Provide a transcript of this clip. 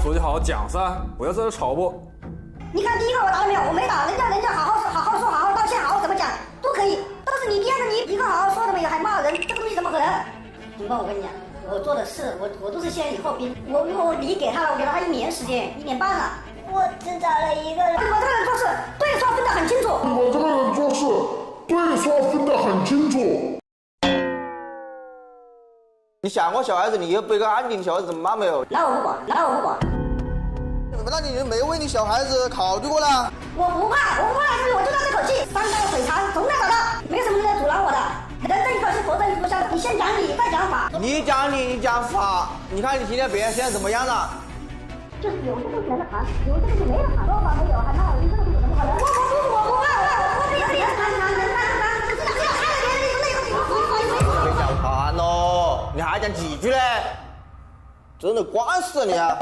说就好好讲噻，不要在这吵不。你看第一个我打了没有？我没打，人家好好说，好好道歉，好好怎么讲都可以，都是你编的，你一个好好说都没有，还骂人，这个东西怎么可能？警官，我跟你讲，我做的事，我都是先礼后兵。我礼给他了，我给了他1年时间，1年半了。我只找了一个人。我这个人做事对错分得很清楚。我这个人做事对错分得很清楚。你像我小孩子，你又不一个安静小孩子怎么骂没有？那我不管。那你就没为你小孩子考虑过呢？我不怕，我就要这口气，3代水长，总得找到，没什么能阻拦我的。人这一块是佛这一块香，你先讲理，再讲法。你讲理，你讲法，你看你今天表现现在怎么样了？就是有些东西能谈，有些东西没得谈。说法没有，还骂人，这个东西怎么可能？我不怕，我没有谈，别讲谈喽，你还讲几句嘞？真的惯死你啊！